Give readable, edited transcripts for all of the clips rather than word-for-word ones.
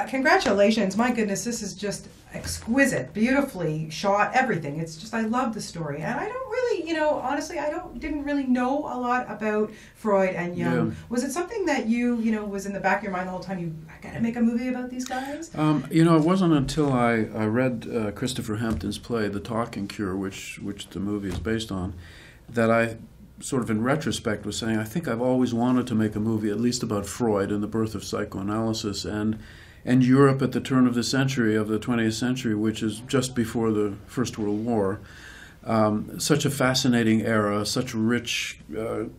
Congratulations. My goodness, this is just exquisite, beautifully shot, everything. It's just, I love the story. And I don't really, honestly, didn't really know a lot about Freud and Jung. Yeah. Was it something that was in the back of your mind the whole time, I gotta make a movie about these guys? It wasn't until I read Christopher Hampton's play, The Talking Cure, which the movie is based on, that I sort of in retrospect was saying, I think I've always wanted to make a movie at least about Freud and the birth of psychoanalysis and Europe at the turn of the century, of the 20th century, which is just before the First World War. Such a fascinating era, such rich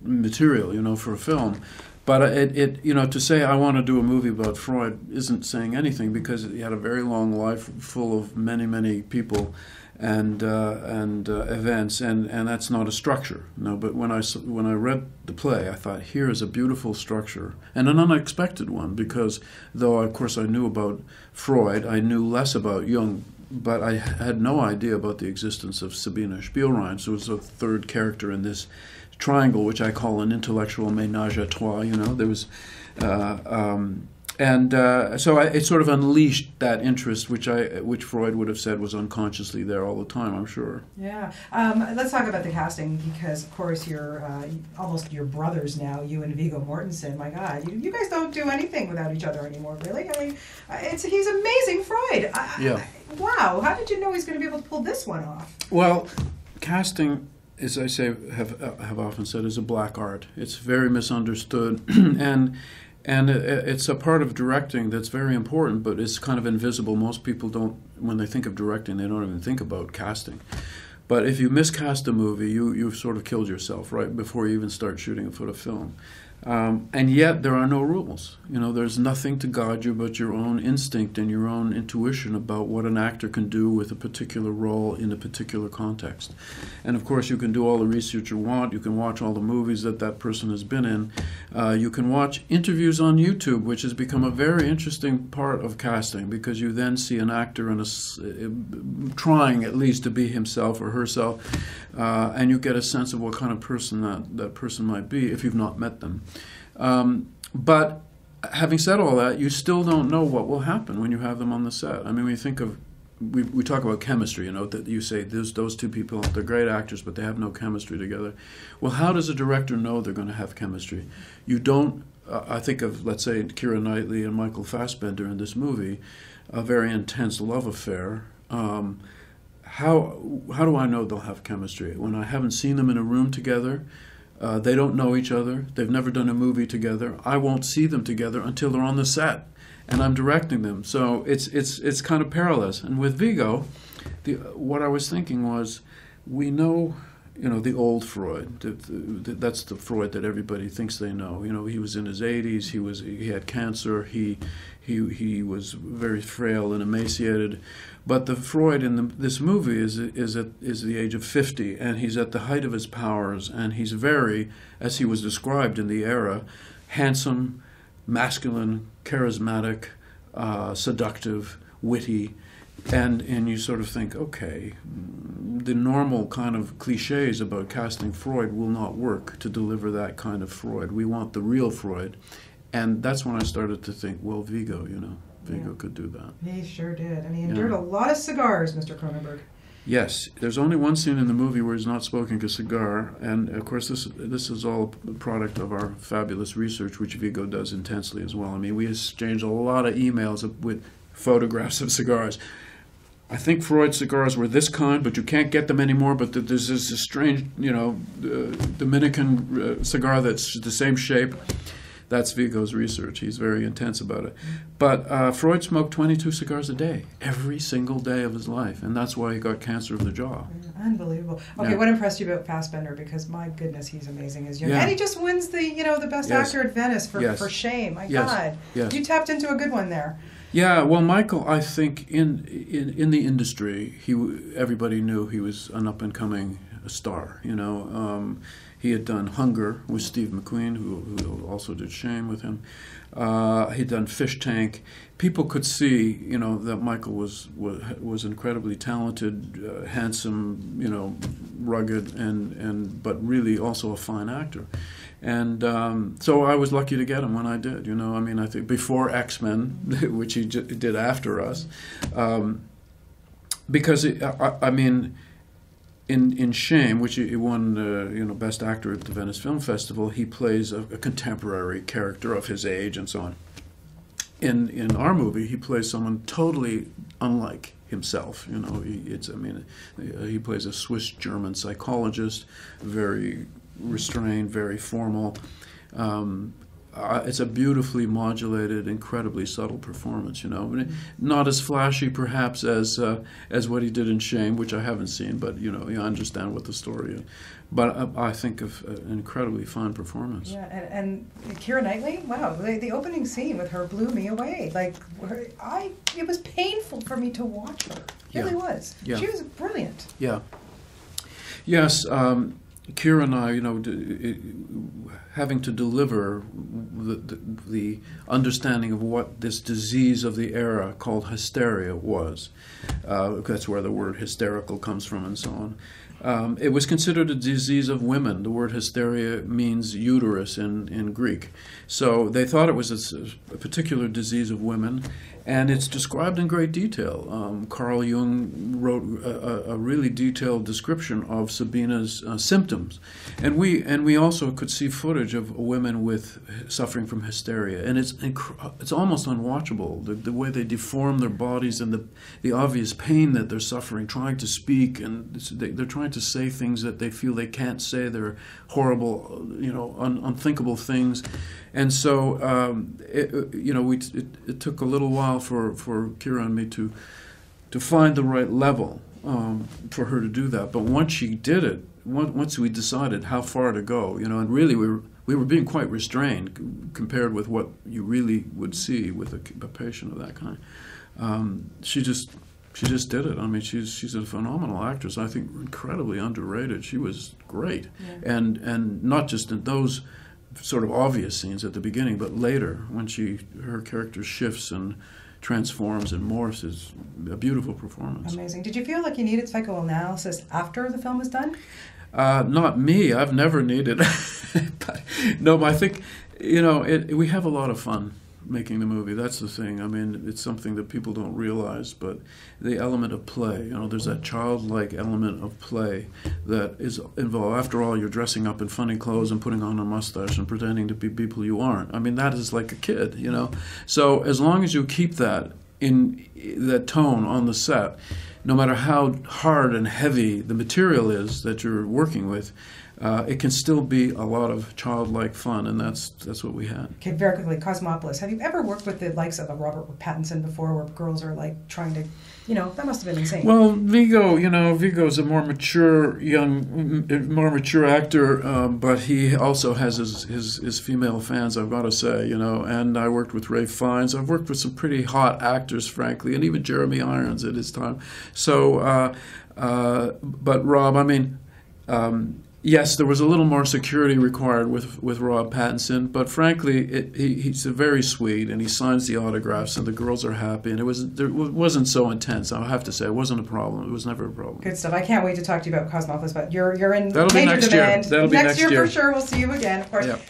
material, for a film. But to say I want to do a movie about Freud isn't saying anything, because he had a very long life full of many, many people and events, and that's not a structure. No, but when I read the play, I thought, here is a beautiful structure, and an unexpected one, because though of course I knew about Freud, I knew less about Jung, but I had no idea about the existence of Sabina Spielrein, who was a third character in this triangle, which I call an intellectual ménage à trois. There was. So it sort of unleashed that interest, which Freud would have said was unconsciously there all the time, I'm sure. Yeah. Let's talk about the casting, because, of course, you're almost your brothers now, you and Viggo Mortensen. My God, you guys don't do anything without each other anymore, really. I mean, he's amazing, Freud. Yeah. Wow. How did you know he's going to be able to pull this one off? Well, casting, as I say, have often said, is a black art. It's very misunderstood, and it's a part of directing that's very important, but it's kind of invisible. Most people don't, when they think of directing, they don't even think about casting. But if you miscast a movie, you've sort of killed yourself right before you even start shooting a foot of film. And yet there are no rules. There's nothing to guide you but your own instinct and your own intuition about what an actor can do with a particular role in a particular context. And of course you can do all the research you want. You can watch all the movies that person has been in. You can watch interviews on YouTube, which has become a very interesting part of casting, because you then see an actor trying at least to be himself or herself, and you get a sense of what kind of person that person might be if you've not met them. But having said all that, you still don't know what will happen when you have them on the set. I mean, when you think of, we talk about chemistry, that you say those two people, they're great actors, but they have no chemistry together. Well, how does a director know they're going to have chemistry? You don't, I think of, let's say, Keira Knightley and Michael Fassbender in this movie, a very intense love affair. How do I know they'll have chemistry? When I haven't seen them in a room together, they don't know each other, they've never done a movie together, I won't see them together until they're on the set, and I'm directing them. So it's kind of perilous. And with Viggo, what I was thinking was, we know, the old Freud, that's the Freud that everybody thinks they know. He was in his 80s, he had cancer, he was very frail and emaciated. But the Freud in this movie is the age of 50, and he's at the height of his powers, and he's very, as he was described in the era, handsome, masculine, charismatic, seductive, witty, and you sort of think, okay, the normal kind of cliches about casting Freud will not work to deliver that kind of Freud. We want the real Freud. And that's when I started to think, well, Viggo, Viggo could do that. He sure did. And he endured a lot of cigars, Mr. Cronenberg. Yes. There's only one scene in the movie where he's not smoking a cigar. And, of course, this is all a product of our fabulous research, which Viggo does intensely as well. I mean, we exchange a lot of emails with photographs of cigars. I think Freud's cigars were this kind, but you can't get them anymore. But there's this strange, Dominican cigar that's the same shape. That's Viggo's research. He's very intense about it. But Freud smoked 22 cigars a day, every single day of his life, and that's why he got cancer of the jaw. Unbelievable. Okay, Yeah. What impressed you about Fassbender? Because my goodness, he's amazing as Jung. Yeah. And he just wins the best Yes. actor at Venice for Yes. Shame. My Yes. God, Yes. you tapped into a good one there. Yeah, well, Michael, I think in the industry, everybody knew he was an up and coming star. He had done Hunger with Steve McQueen, who also did Shame with him. He'd done Fish Tank. People could see, that Michael was incredibly talented, handsome, rugged, and but really also a fine actor. And so I was lucky to get him when I did. I think before X-Men, which he did after us, because in Shame, which he won, Best Actor at the Venice Film Festival, he plays a contemporary character of his age and so on. In our movie, he plays someone totally unlike himself. He plays a Swiss-German psychologist, very restrained, very formal. It's a beautifully modulated, incredibly subtle performance. Not as flashy perhaps as what he did in Shame, which I haven't seen, but you understand what the story is. But I think of an incredibly fine performance. Yeah, and Keira Knightley, wow, the opening scene with her blew me away. It was painful for me to watch her. It really was. Yeah. She was brilliant. Yeah. Yes. Keira and I, having to deliver the understanding of what this disease of the era called hysteria was. That's where the word hysterical comes from and so on. It was considered a disease of women. The word hysteria means uterus in Greek. So they thought it was a particular disease of women, and it's described in great detail. Carl Jung wrote a really detailed description of Sabina's symptoms, and we also could see footage of women suffering from hysteria, and it's almost unwatchable. The way they deform their bodies and the obvious pain that they're suffering, trying to speak, and they're trying to say things that they feel they can't say. They're horrible, unthinkable things, and so it took a little while for Keira and me to find the right level for her to do that. But once she did it, once we decided how far to go, and really we were being quite restrained compared with what you really would see with a patient of that kind. She just did it. She's a phenomenal actress. I think incredibly underrated. She was great, and not just in those sort of obvious scenes at the beginning, but later when her character shifts and transforms and morphs, is a beautiful performance. Amazing. Did you feel like you needed psychoanalysis after the film was done? Not me. I've never needed. But no, I think we have a lot of fun making the movie. That's the thing. It's something that people don't realize, but the element of play, there's that childlike element of play that is involved. After all, you're dressing up in funny clothes and putting on a mustache and pretending to be people you aren't. That is like a kid, So as long as you keep that in that tone on the set, no matter how hard and heavy the material is that you're working with, it can still be a lot of childlike fun, and that's what we had. Okay, very quickly, Cosmopolis. Have you ever worked with the likes of Robert Pattinson before, where girls are trying to, that must have been insane. Well, Viggo's a more mature actor, but he also has his female fans, I've got to say, and I worked with Ralph Fiennes. I've worked with some pretty hot actors, frankly, and even Jeremy Irons at his time. So, but Rob, yes, there was a little more security required with Rob Pattinson, but frankly, he's very sweet, and he signs the autographs, and the girls are happy, and it wasn't so intense. I'll have to say, it wasn't a problem. It was never a problem. Good stuff. I can't wait to talk to you about Cosmopolis, but you're in That'll major be next demand. Year. That'll be next year for sure. We'll see you again, of course. Yep.